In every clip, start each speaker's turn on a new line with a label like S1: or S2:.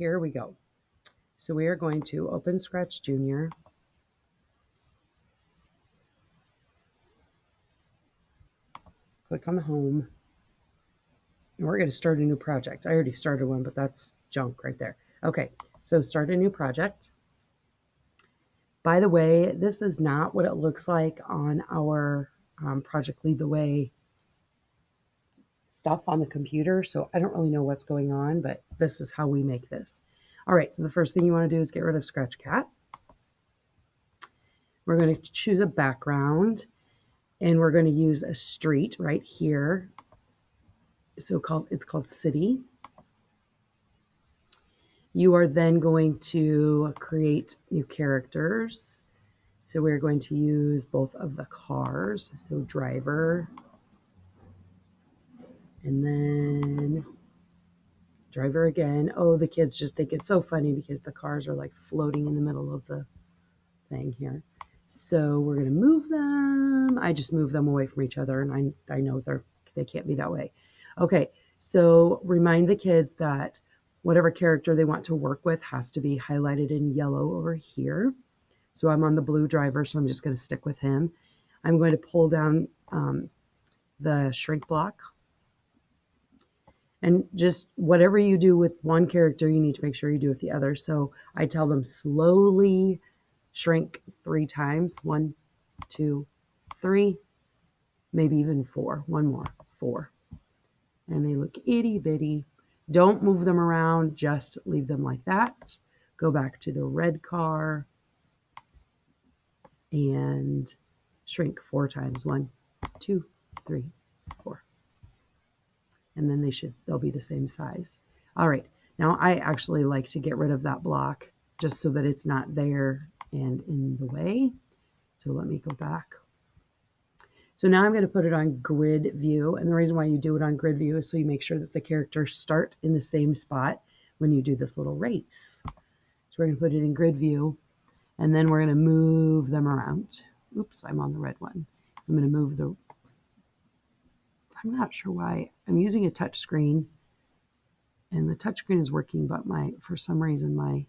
S1: Here we go. So we are going to open Scratch Junior. Click on the home. And we're going to start a new project. I already started one, but that's junk right there. Okay, so start a new project. By the way, this is not what it looks like on our Project Lead the Way stuff on the computer. So I don't really know what's going on, but this is how we make this. All right, so the first thing you want to do is get rid of Scratch Cat. We're going to choose a background, and we're going to use a street right here. So it's called City. You are then going to create new characters. So we're going to use both of the cars. So driver, and then driver again. Oh, the kids just think it's so funny because the cars are like floating in the middle of the thing here. So we're going to move them. I just move them away from each other, and I know they can't be that way. Okay, so remind the kids that whatever character they want to work with has to be highlighted in yellow over here. So I'm on the blue driver, so I'm just going to stick with him. I'm going to pull down the shrink block. And just whatever you do with one character, you need to make sure you do with the other. So I tell them slowly shrink 3 times. 1, 2, 3, maybe even 4. One more, 4. And they look itty bitty. Don't move them around, just leave them like that. Go back to the red car and shrink 4 times. 1, 2, 3, 4. And then they'll be the same size. All right. Now I actually like to get rid of that block just so that it's not there and in the way. So let me go back. So now I'm going to put it on grid view. And the reason why you do it on grid view is so you make sure that the characters start in the same spot when you do this little race. So we're going to put it in grid view, and then we're going to move them around. Oops, I'm on the red one. I'm going to move I'm not sure why. I'm using a touch screen, and the touch screen is working, but for some reason my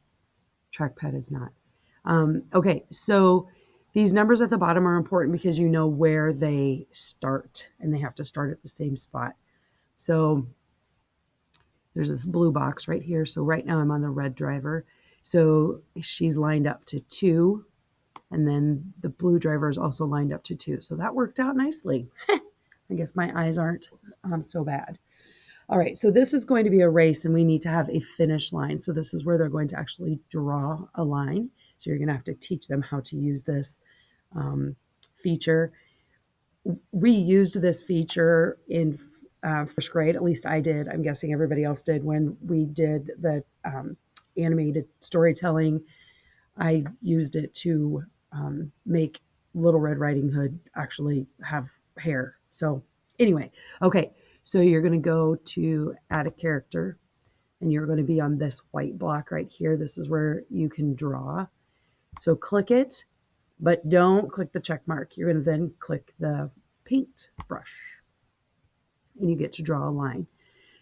S1: trackpad is not. Okay, so these numbers at the bottom are important because you know where they start, and they have to start at the same spot. So there's this blue box right here. So right now I'm on the red driver. So she's lined up to 2, and then the blue driver is also lined up to 2. So that worked out nicely. I guess my eyes aren't so bad. All right, so this is going to be a race, and we need to have a finish line. So this is where they're going to actually draw a line. So you're going to have to teach them how to use this feature. We used this feature in first grade, at least I did. I'm guessing everybody else did when we did the animated storytelling. I used it to make Little Red Riding Hood actually have hair. So anyway, okay. So you're going to go to add a character, and you're going to be on this white block right here. This is where you can draw. So click it, but don't click the check mark. You're going to then click the paint brush, and you get to draw a line.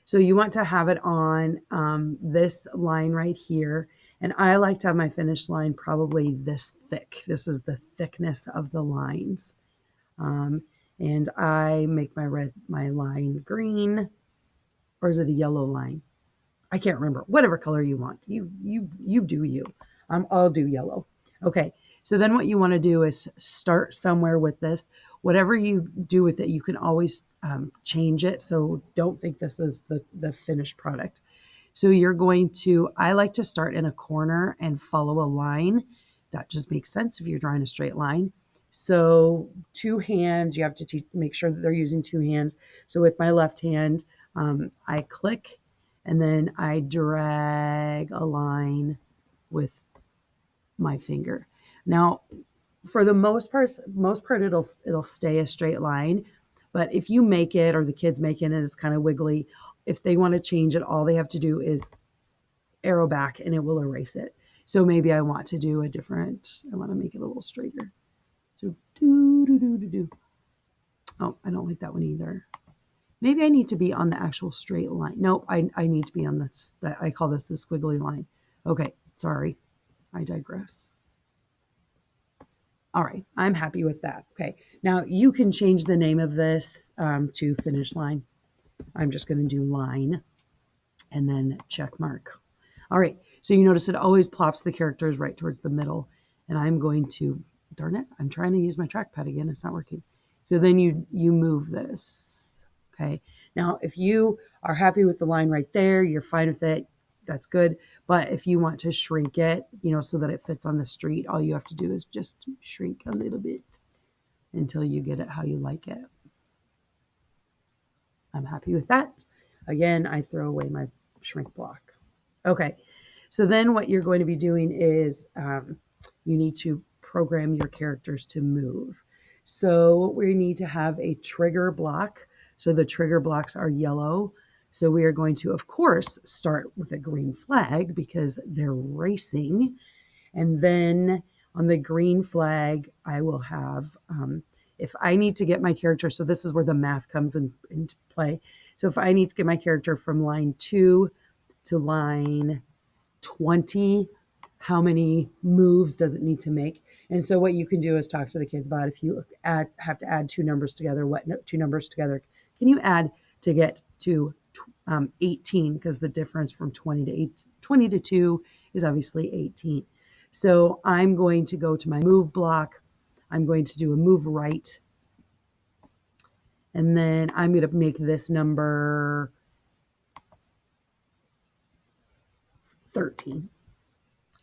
S1: So you want to have it on this line right here. And I like to have my finish line probably this thick. This is the thickness of the lines. And I make my line green, or is it a yellow line? I can't remember. Whatever color you want. You do you. I'll do yellow. Okay. So then what you want to do is start somewhere with this. Whatever you do with it, you can always change it. So don't think this is the finished product. So you're going to, I like to start in a corner and follow a line. That just makes sense if you're drawing a straight line. So 2 hands, you have to make sure that they're using 2 hands. So with my left hand, I click, and then I drag a line with my finger. Now, for the most part, it'll stay a straight line. But if you make it, or the kids make it, and it's kind of wiggly, if they want to change it, all they have to do is arrow back, and it will erase it. So maybe I want to do I want to make it a little straighter. So do. Oh, I don't like that one either. Maybe I need to be on the actual straight line. Nope, I need to be on this, that I call this the squiggly line. Okay, sorry, I digress. All right, I'm happy with that. Okay, now you can change the name of this to finish line. I'm just going to do line and then check mark. All right, so you notice it always plops the characters right towards the middle. And I'm going to, darn it, I'm trying to use my trackpad again. It's not working. So then you move this. Okay, now if you are happy with the line right there, you're fine with it. That's good. But if you want to shrink it, so that it fits on the street, all you have to do is just shrink a little bit until you get it how you like it. I'm happy with that. Again, I throw away my shrink block. Okay, so then what you're going to be doing is you need to program your characters to move. So we need to have a trigger block. So the trigger blocks are yellow. So we are going to, of course, start with a green flag because they're racing. And then on the green flag, I will have, if I need to get my character, so this is where the math comes into play. So if I need to get my character from line 2 to line 20, how many moves does it need to make? And so what you can do is talk to the kids about if you have to add two numbers together, what two numbers together can you add to get to 18? Because the difference from 20 to 20 to 2 is obviously 18. So I'm going to go to my move block. I'm going to do a move right. And then I'm going to make this number 13.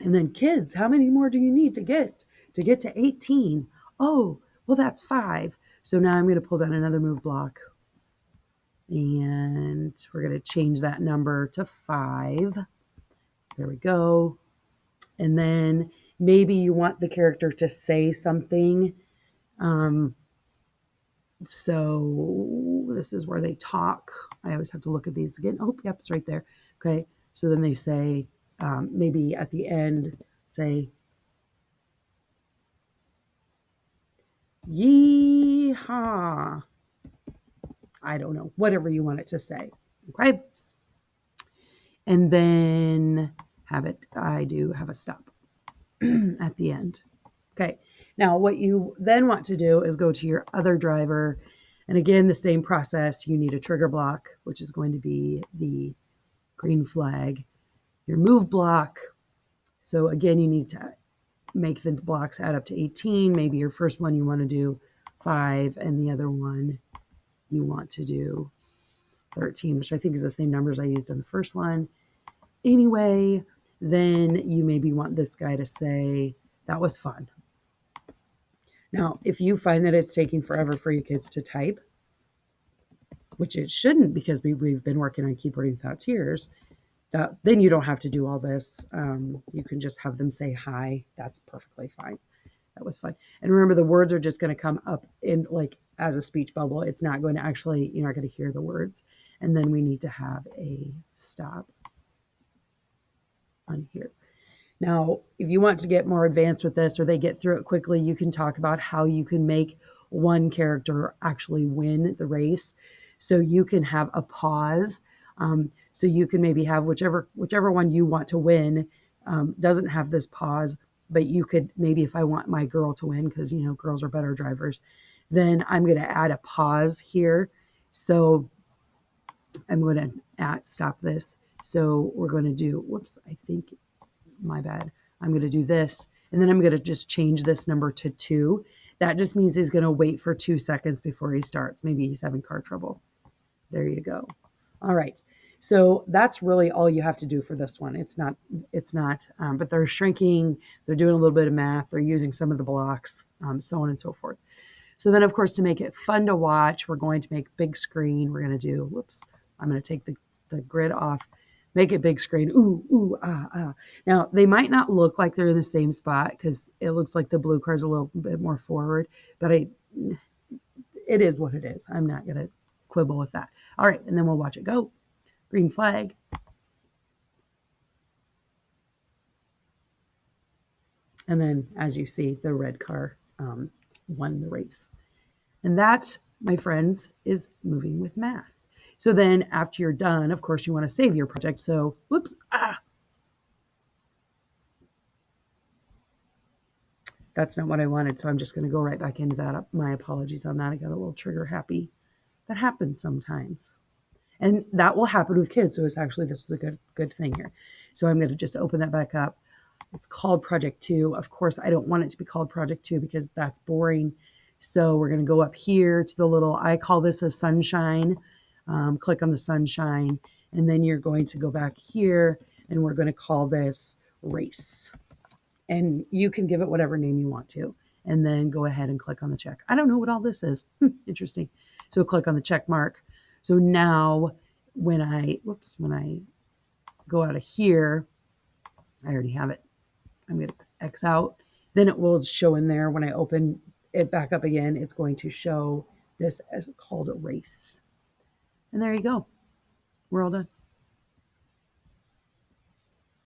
S1: And then kids, how many more do you need to get to 18? Oh, well, that's 5. So now I'm going to pull down another move block. And we're going to change that number to 5. There we go. And then maybe you want the character to say something. So this is where they talk. I always have to look at these again. Oh, yep, it's right there. Okay. So then they say, maybe at the end, say, yeehaw. I don't know, whatever you want it to say. Okay. And then I do have a stop at the end. Okay. Now, what you then want to do is go to your other driver. And again, the same process. You need a trigger block, which is going to be the green flag, your move block. So again, you need to make the blocks add up to 18. Maybe your first one you want to do 5, and the other one you want to do 13, which I think is the same numbers I used on the first one. Anyway, then you maybe want this guy to say, that was fun. Now, if you find that it's taking forever for your kids to type, which it shouldn't because we've been working on Keyboarding Without Tears, then you don't have to do all this. You can just have them say hi. That's perfectly fine. That was fun. And remember, the words are just going to come up in like as a speech bubble. It's not going to actually, you're not going to hear the words. And then we need to have a stop on here. Now, if you want to get more advanced with this or they get through it quickly, you can talk about how you can make one character actually win the race. So you can have a pause. So you can maybe have whichever one you want to win doesn't have this pause, but you could maybe if I want my girl to win, because girls are better drivers, then I'm going to add a pause here. So I'm going to stop this. So we're going to do, whoops, I think my bad. I'm going to do this, and then I'm going to just change this number to 2. That just means he's going to wait for 2 seconds before he starts. Maybe he's having car trouble. There you go. All right. So that's really all you have to do for this one. It's not, but they're shrinking. They're doing a little bit of math. They're using some of the blocks, so on and so forth. So then, of course, to make it fun to watch, we're going to make big screen. We're going to do, whoops, I'm going to take the grid off. Make it big screen. Ooh, ooh, ah, ah. Now, they might not look like they're in the same spot because it looks like the blue card's a little bit more forward, but it is what it is. I'm not going to quibble with that. All right, and then we'll watch it go. Green flag. And then, as you see, the red car won the race. And that, my friends, is moving with math. So then after you're done, of course, you want to save your project. So, whoops, that's not what I wanted. So I'm just going to go right back into that. My apologies on that. I got a little trigger happy. That happens sometimes. And that will happen with kids. So it's actually, this is a good thing here. So I'm going to just open that back up. It's called Project 2. Of course, I don't want it to be called Project 2 because that's boring. So we're going to go up here to the little, I call this a sunshine. Click on the sunshine. And then you're going to go back here and we're going to call this race. And you can give it whatever name you want to. And then go ahead and click on the check. I don't know what all this is. Interesting. So click on the check mark. So now when I go out of here, I already have it. I'm going to X out. Then it will show in there. When I open it back up again, it's going to show this as called a race. And there you go. We're all done.